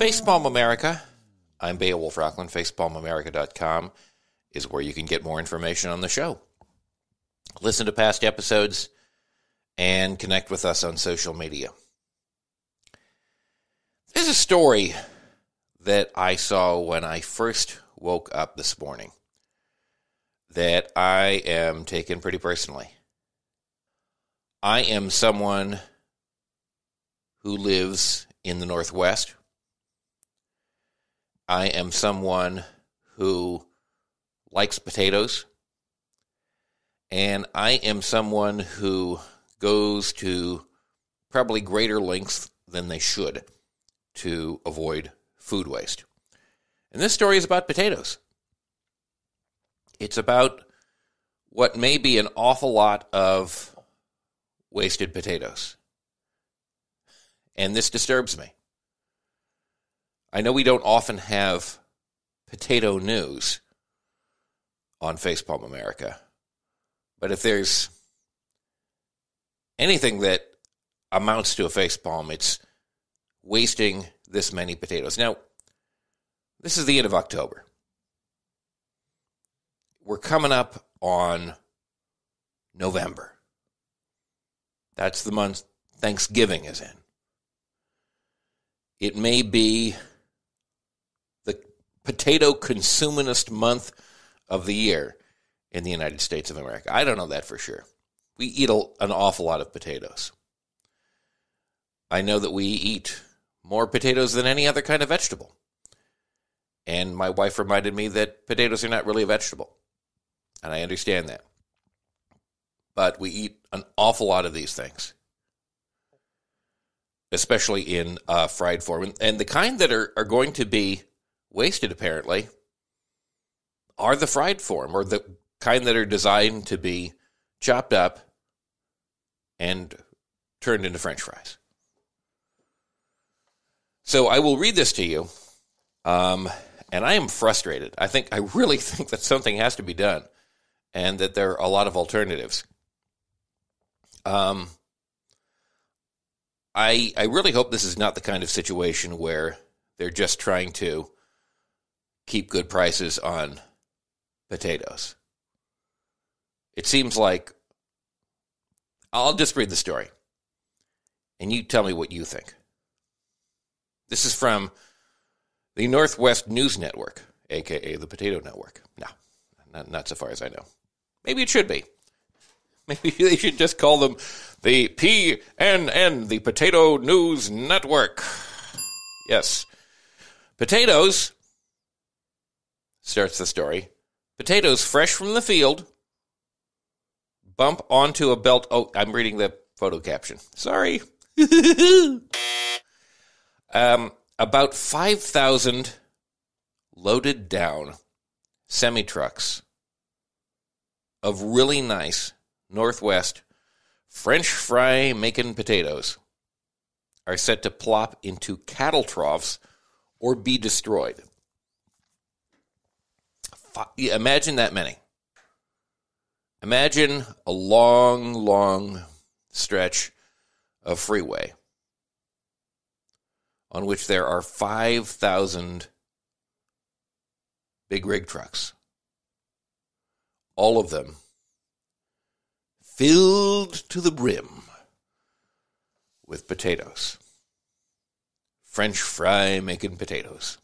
Facepalm America. I'm Beowulf Rockland. Facepalmamerica.com is where you can get more information on the show. Listen to past episodes and connect with us on social media. There's a story that I saw when I first woke up this morning that I am taking pretty personally. I am someone who lives in the Northwest. I am someone who likes potatoes. And I am someone who goes to probably greater lengths than they should to avoid food waste. And this story is about potatoes. It's about what may be an awful lot of wasted potatoes. And this disturbs me. I know we don't often have potato news on Facepalm America, but if there's anything that amounts to a facepalm, it's wasting this many potatoes. Now, this is the end of October. We're coming up on November. That's the month Thanksgiving is in. It may be the potato consumingest month of the year in the United States of America. I don't know that for sure. We eat an awful lot of potatoes. I know that we eat more potatoes than any other kind of vegetable. And my wife reminded me that potatoes are not really a vegetable. And I understand that. But we eat an awful lot of these things, especially in fried form. And the kind that are going to be wasted, apparently, are the fried form, or the kind that are designed to be chopped up and turned into French fries. So I will read this to you, and I am frustrated. I really think that something has to be done, and that there are a lot of alternatives. I really hope this is not the kind of situation where they're just trying to keep good prices on potatoes. It seems like, I'll just read the story, and you tell me what you think. This is from the Northwest News Network, a.k.a. the Potato Network. No, not so far as I know. Maybe it should be. Maybe they should just call them the PNN, the Potato News Network. Yes. Potatoes, starts the story, potatoes fresh from the field bump onto a belt. Oh, I'm reading the photo caption. Sorry. About 5,000 loaded down semi-trucks of really nice Northwest French fry making potatoes are set to plop into cattle troughs or be destroyed. Imagine that many. Imagine a long, long stretch of freeway on which there are 5,000 big rig trucks. All of them filled to the brim with potatoes. French fry making potatoes.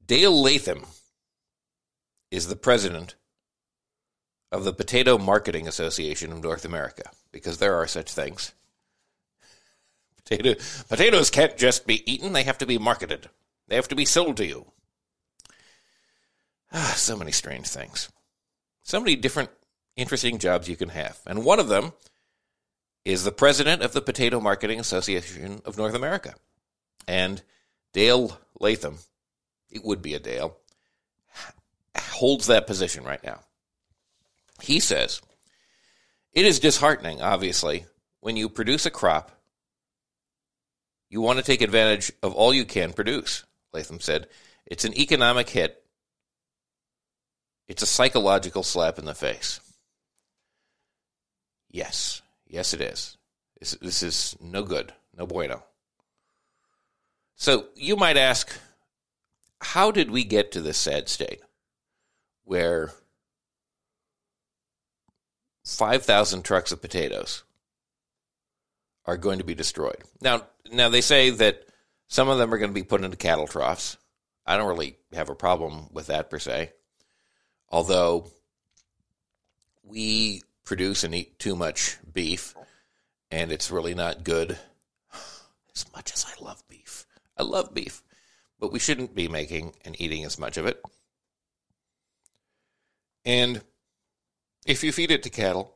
Dale Latham is the president of the Potato Marketing Association of North America, because there are such things. Potatoes can't just be eaten, they have to be marketed. They have to be sold to you. So many strange things. So many different interesting jobs you can have. And one of them is the president of the Potato Marketing Association of North America. And Dale Latham, it would be a Dale, holds that position right now. He says, it is disheartening, obviously, when you produce a crop, you want to take advantage of all you can produce, Latham said. It's an economic hit. It's a psychological slap in the face. Yes, it is. This is no good No bueno. So you might ask, how did we get to this sad state where 5,000 trucks of potatoes are going to be destroyed? Now they say that some of them are going to be put into cattle troughs. I don't really have a problem with that per se, although we produce and eat too much beef, and it's really not good. As much as I love beef. I love beef, but we shouldn't be making and eating as much of it. And if you feed it to cattle,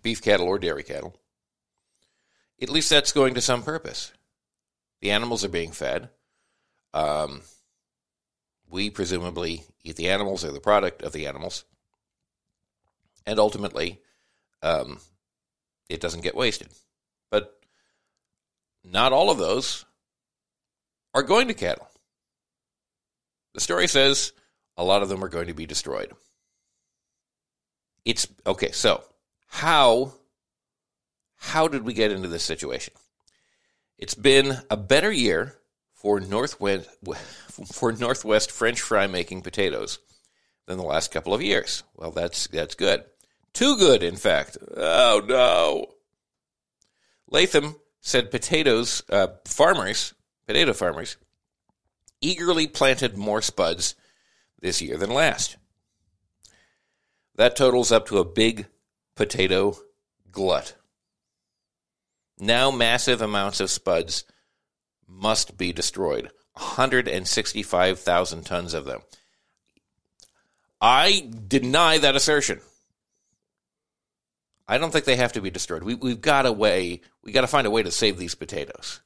beef cattle or dairy cattle, at least that's going to some purpose. The animals are being fed. We presumably eat the animals or the product of the animals. And ultimately, it doesn't get wasted. But not all of those are going to cattle. The story says a lot of them are going to be destroyed. Okay, so how did we get into this situation? It's been a better year for Northwest French fry making potatoes than the last couple of years. Well, that's good. Too good, in fact. Oh, no. Latham said potato farmers eagerly planted more spuds this year than last. That totals up to a big potato glut. Now massive amounts of spuds must be destroyed. 165,000 tons of them. I deny that assertion. I don't think they have to be destroyed. We've got to find a way to save these potatoes.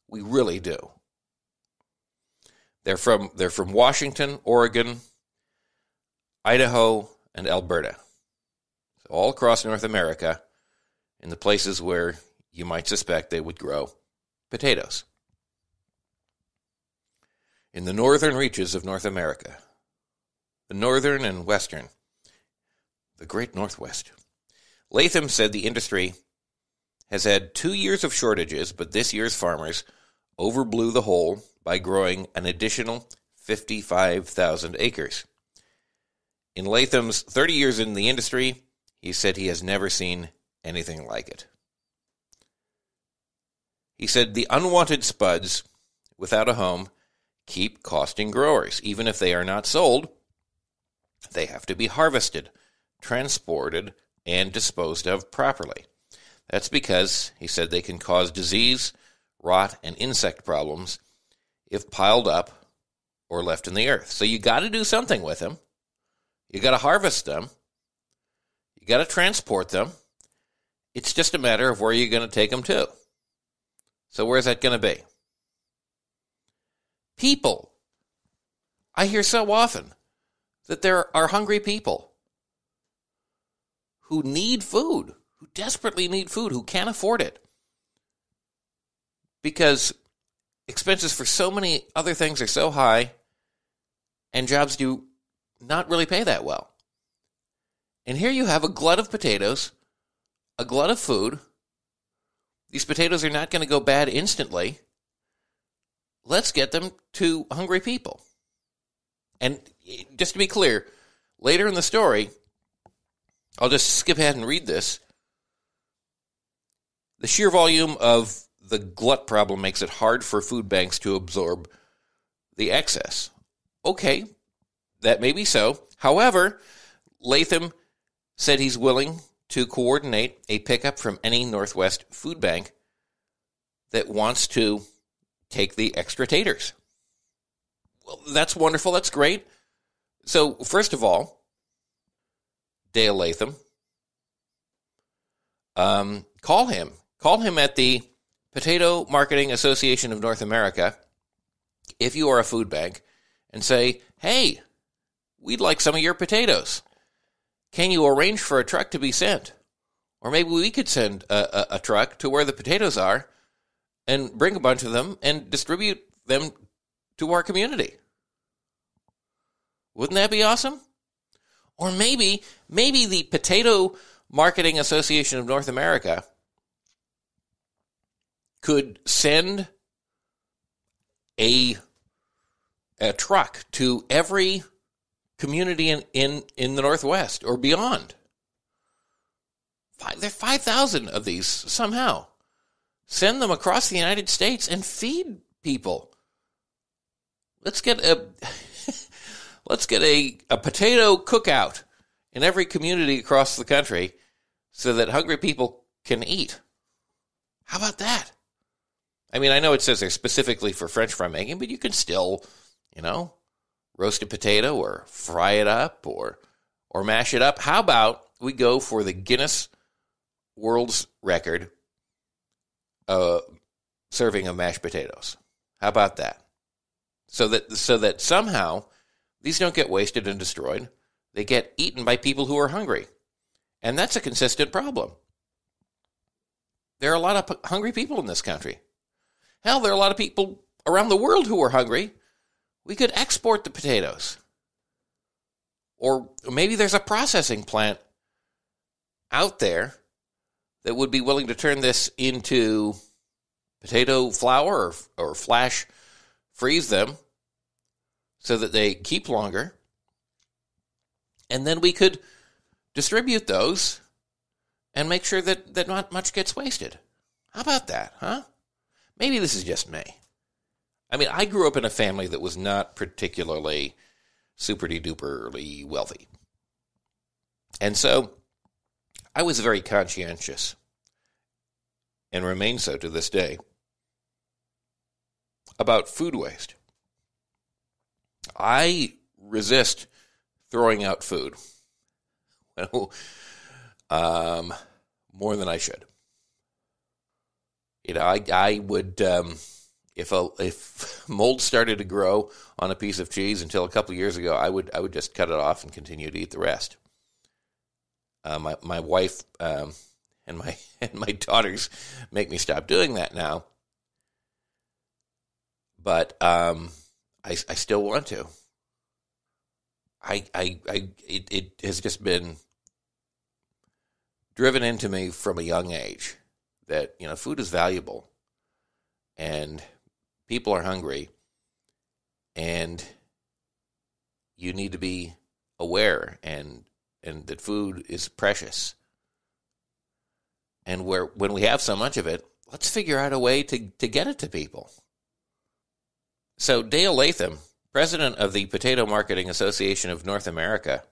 We really do. They're from Washington, Oregon, Idaho, and Alberta. So all across North America, in the places where you might suspect they would grow potatoes. In the northern reaches of North America, the northern and western, the great Northwest. Latham said the industry has had 2 years of shortages, but this year's farmers overblew the whole by growing an additional 55,000 acres. In Latham's 30 years in the industry, he said he has never seen anything like it. He said the unwanted spuds without a home keep costing growers. Even if they are not sold, they have to be harvested, transported, and disposed of properly. That's because, he said, they can cause disease, rot, and insect problems if piled up or left in the earth. So you got to do something with them. You got to harvest them. You got to transport them. It's just a matter of where you're going to take them to. So where's that going to be? People. I hear so often that there are hungry people who need food, who desperately need food, who can't afford it. Because expenses for so many other things are so high, and jobs do not really pay that well. And here you have a glut of potatoes, a glut of food. These potatoes are not going to go bad instantly. Let's get them to hungry people. And just to be clear, later in the story, I'll just skip ahead and read this. The sheer volume of the glut problem makes it hard for food banks to absorb the excess. Okay, that may be so. However, Latham said he's willing to coordinate a pickup from any Northwest food bank that wants to take the extra taters. Well, that's wonderful. That's great. So, first of all, Dale Latham, call him. Call him at the Potato Marketing Association of North America, if you are a food bank, and say, hey, we'd like some of your potatoes. Can you arrange for a truck to be sent? Or maybe we could send a truck to where the potatoes are and bring a bunch of them and distribute them to our community. Wouldn't that be awesome? Or maybe the Potato Marketing Association of North America could send a truck to every community in the Northwest or beyond. There are 5,000 of these somehow. Send them across the United States and feed people. Let's get a potato cookout in every community across the country so that hungry people can eat. How about that? I mean, I know it says they're specifically for French fry making, but you can still, roast a potato or fry it up or mash it up. How about we go for the Guinness World's Record serving of mashed potatoes? How about that? So that somehow these don't get wasted and destroyed. They get eaten by people who are hungry. And that's a consistent problem. There are a lot of hungry people in this country. Hell, there are a lot of people around the world who are hungry. We could export the potatoes. Or maybe there's a processing plant out there that would be willing to turn this into potato flour or flash freeze them so that they keep longer. And then we could distribute those and make sure that not much gets wasted. How about that, huh? Maybe this is just me. I mean, I grew up in a family that was not particularly super-duperly wealthy. And so I was very conscientious, and remain so to this day, about food waste. I resist throwing out food. Well, more than I should. I would, if mold started to grow on a piece of cheese until a couple of years ago, I would just cut it off and continue to eat the rest. My wife and my daughters make me stop doing that now, but I still want to. It has just been driven into me from a young age that, food is valuable and people are hungry and you need to be aware and that food is precious. And when we have so much of it, let's figure out a way to get it to people. So Dale Latham, president of the Potato Marketing Association of North America,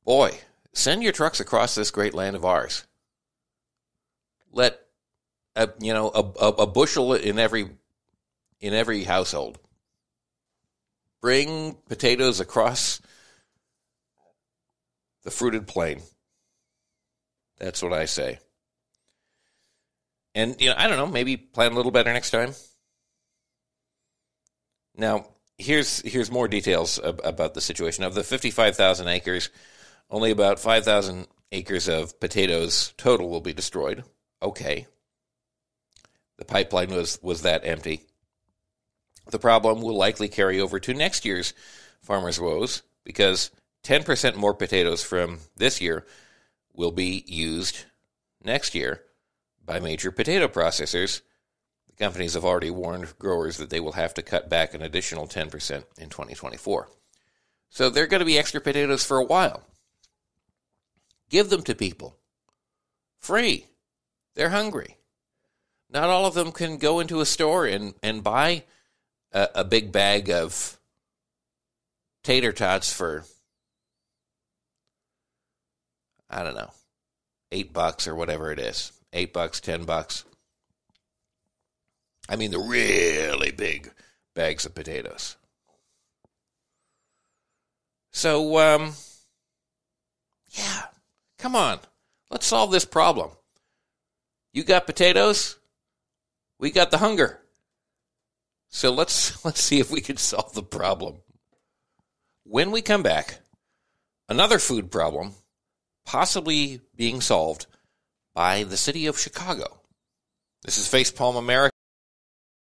boy, send your trucks across this great land of ours. Let a bushel in every household. Bring potatoes across the fruited plain. That's what I say. And I don't know, maybe plan a little better next time. Now, here's more details about the situation. Of the 55,000 acres, only about 5,000 acres of potatoes total will be destroyed. Okay. The pipeline was that empty. The problem will likely carry over to next year's farmers' woes because 10% more potatoes from this year will be used next year by major potato processors. The companies have already warned growers that they will have to cut back an additional 10% in 2024. So there are going to be extra potatoes for a while. Give them to people. Free. They're hungry. Not all of them can go into a store and buy a big bag of tater tots for, I don't know, $8 or whatever it is. $8, $10. I mean the really big bags of potatoes. So, yeah, come on. Let's solve this problem. You got potatoes, we got the hunger. So let's see if we can solve the problem. When we come back, another food problem possibly being solved by the city of Chicago. This is Facepalm America.